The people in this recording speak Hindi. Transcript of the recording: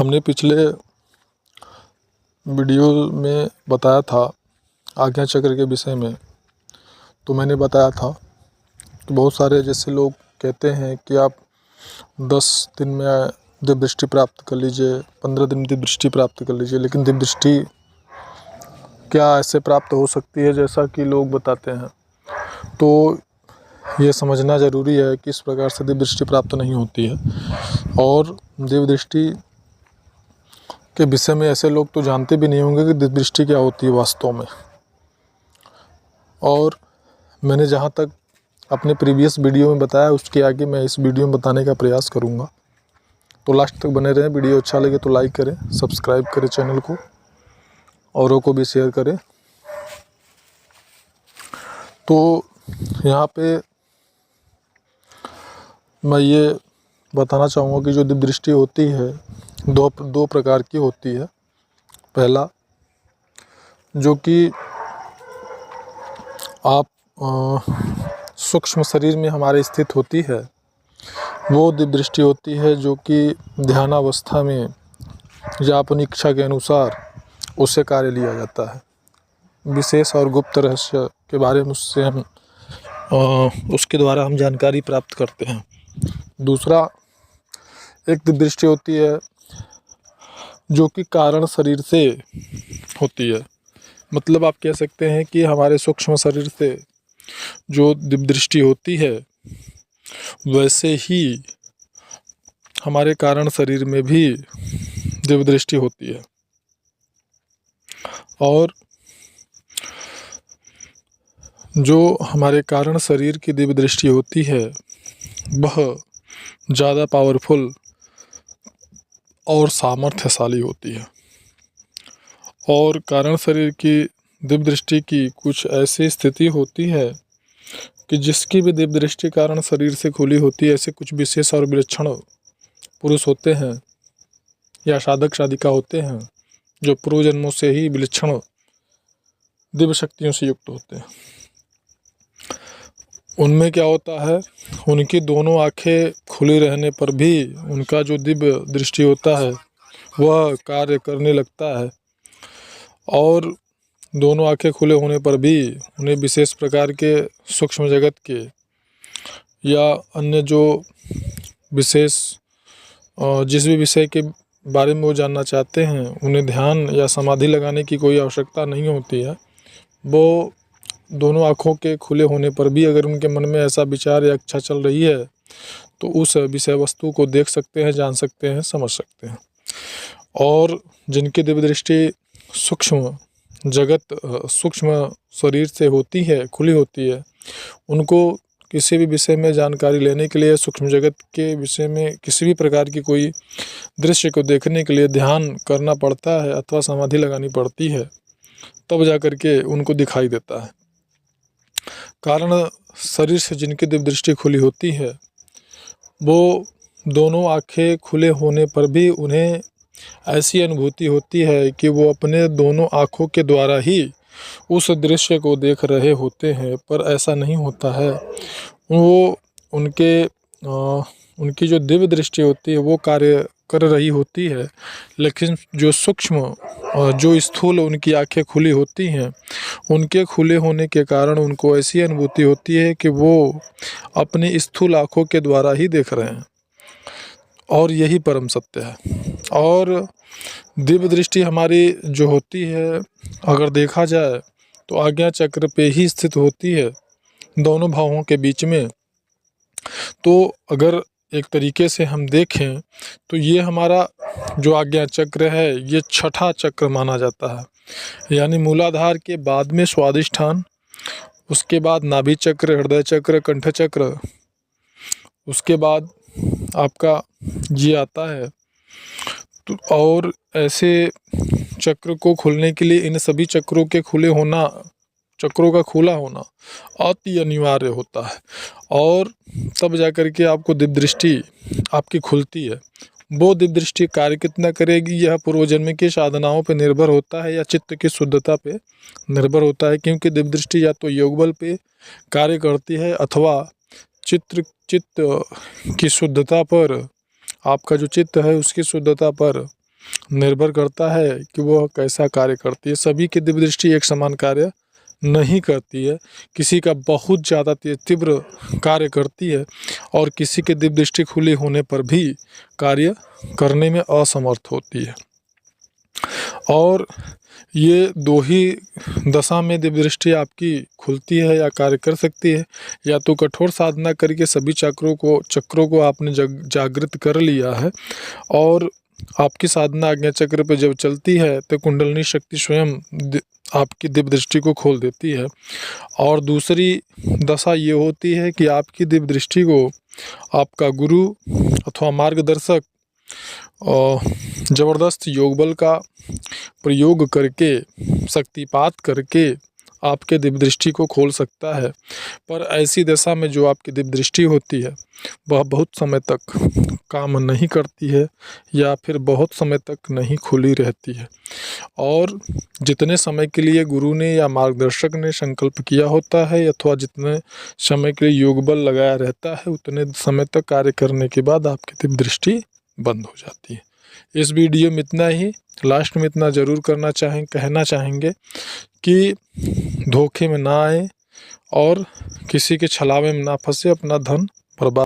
हमने पिछले वीडियो में बताया था आज्ञा चक्र के विषय में। तो मैंने बताया था कि बहुत सारे जैसे लोग कहते हैं कि आप 10 दिन में दिव्य दृष्टि प्राप्त कर लीजिए, 15 दिन में दिव्य दृष्टि प्राप्त कर लीजिए, लेकिन दिव्य दृष्टि क्या ऐसे प्राप्त हो सकती है जैसा कि लोग बताते हैं? तो ये समझना ज़रूरी है कि इस प्रकार से दिव्य दृष्टि प्राप्त नहीं होती है। और दिव्य दृष्टि के विषय में ऐसे लोग तो जानते भी नहीं होंगे कि दिव्य दृष्टि क्या होती है वास्तव में। और मैंने जहाँ तक अपने प्रीवियस वीडियो में बताया उसके आगे मैं इस वीडियो में बताने का प्रयास करूँगा। तो लास्ट तक बने रहें। वीडियो अच्छा लगे तो लाइक करें, सब्सक्राइब करें चैनल को, औरों को भी शेयर करें। तो यहाँ पे मैं ये बताना चाहूँगा कि जो दिव्य दृष्टि होती है दो प्रकार की होती है। पहला, जो कि आप सूक्ष्म शरीर में हमारे स्थित होती है, वो दिव्य दृष्टि होती है जो कि ध्यानावस्था में या अपनी इच्छा के अनुसार उससे कार्य लिया जाता है। विशेष और गुप्त रहस्य के बारे में उसके द्वारा हम जानकारी प्राप्त करते हैं। दूसरा, एक दिव्य दृष्टि होती है जो कि कारण शरीर से होती है। मतलब आप कह सकते हैं कि हमारे सूक्ष्म शरीर से जो दिव्य दृष्टि होती है वैसे ही हमारे कारण शरीर में भी दिव्य दृष्टि होती है। और जो हमारे कारण शरीर की दिव्य दृष्टि होती है वह ज़्यादा पावरफुल और सामर्थ्यशाली होती है। और कारण शरीर की दिव्य दृष्टि की कुछ ऐसी स्थिति होती है कि जिसकी भी दिव्य दृष्टि कारण शरीर से खुली होती है, ऐसे कुछ विशेष और विलक्षण पुरुष होते हैं या साधक साधिका होते हैं जो पूर्व जन्मों से ही विलक्षण दिव्य शक्तियों से युक्त होते हैं। उनमें क्या होता है, उनकी दोनों आंखें खुली रहने पर भी उनका जो दिव्य दृष्टि होता है वह कार्य करने लगता है। और दोनों आंखें खुले होने पर भी उन्हें विशेष प्रकार के सूक्ष्म जगत के या अन्य जो विशेष जिस भी विषय के बारे में वो जानना चाहते हैं उन्हें ध्यान या समाधि लगाने की कोई आवश्यकता नहीं होती है। वो दोनों आँखों के खुले होने पर भी अगर उनके मन में ऐसा विचार या इच्छा चल रही है तो उस विषय वस्तु को देख सकते हैं, जान सकते हैं, समझ सकते हैं। और जिनकी दिव्य दृष्टि सूक्ष्म जगत सूक्ष्म शरीर से होती है, खुली होती है, उनको किसी भी विषय में जानकारी लेने के लिए, सूक्ष्म जगत के विषय में किसी भी प्रकार की कोई दृश्य को देखने के लिए ध्यान करना पड़ता है अथवा समाधि लगानी पड़ती है, तब जा कर के उनको दिखाई देता है। कारण शरीर से जिनकी दिव्य दृष्टि खुली होती है वो दोनों आँखें खुले होने पर भी उन्हें ऐसी अनुभूति होती है कि वो अपने दोनों आँखों के द्वारा ही उस दृश्य को देख रहे होते हैं, पर ऐसा नहीं होता है। वो उनकी जो दिव्य दृष्टि होती है वो कार्य कर रही होती है, लेकिन जो सूक्ष्म जो स्थूल उनकी आंखें खुली होती हैं, उनके खुले होने के कारण उनको ऐसी अनुभूति होती है कि वो अपनी स्थूल आँखों के द्वारा ही देख रहे हैं। और यही परम सत्य है। और दिव्य दृष्टि हमारी जो होती है अगर देखा जाए तो आज्ञा चक्र पे ही स्थित होती है, दोनों भावों के बीच में। तो अगर एक तरीके से हम देखें तो ये हमारा जो आज्ञा चक्र है ये छठा चक्र माना जाता है। यानी मूलाधार के बाद में स्वादिष्ठान, उसके बाद नाभि चक्र, हृदय चक्र, कंठ चक्र, उसके बाद आपका ये आता है। तो और ऐसे चक्र को खुलने के लिए इन सभी चक्रों के चक्रों का खुला होना अति अनिवार्य होता है। और तब जाकर के आपको दिव्य दृष्टि आपकी खुलती है। वो दिव्य दृष्टि कार्य कितना करेगी यह पूर्व जन्म की साधनाओं पर निर्भर होता है या चित्त की शुद्धता पे निर्भर होता है, क्योंकि दिव्य दृष्टि या तो योग बल पे कार्य करती है अथवा चित्त की शुद्धता पर, आपका जो चित्त है उसकी शुद्धता पर निर्भर करता है कि वह कैसा कार्य करती है। सभी की दिव्य दृष्टि एक समान कार्य नहीं करती है। किसी का बहुत ज़्यादा तीव्र कार्य करती है और किसी की दिव्य दृष्टि खुली होने पर भी कार्य करने में असमर्थ होती है। और ये दो ही दशा में दिव्य दृष्टि आपकी खुलती है या कार्य कर सकती है। या तो कठोर साधना करके सभी चक्रों को आपने जागृत कर लिया है और आपकी साधना आज्ञा चक्र पे जब चलती है तो कुंडलिनी शक्ति स्वयं आपकी दिव्य दृष्टि को खोल देती है। और दूसरी दशा ये होती है कि आपकी दिव्य दृष्टि को आपका गुरु अथवा मार्गदर्शक ज़बरदस्त योग बल का प्रयोग करके, शक्तिपात करके आपके दिव्य दृष्टि को खोल सकता है। पर ऐसी दशा में जो आपकी दिव्य दृष्टि होती है वह बहुत समय तक काम नहीं करती है या फिर बहुत समय तक नहीं खुली रहती है। और जितने समय के लिए गुरु ने या मार्गदर्शक ने संकल्प किया होता है अथवा जितने समय के लिए योग बल लगाया रहता है उतने समय तक कार्य करने के बाद आपकी दिव्य दृष्टि बंद हो जाती है। इस वीडियो में इतना ही। लास्ट में इतना ज़रूर कहना चाहेंगे कि धोखे में ना आए और किसी के छलावे में ना फंसे, अपना धन बर्बाद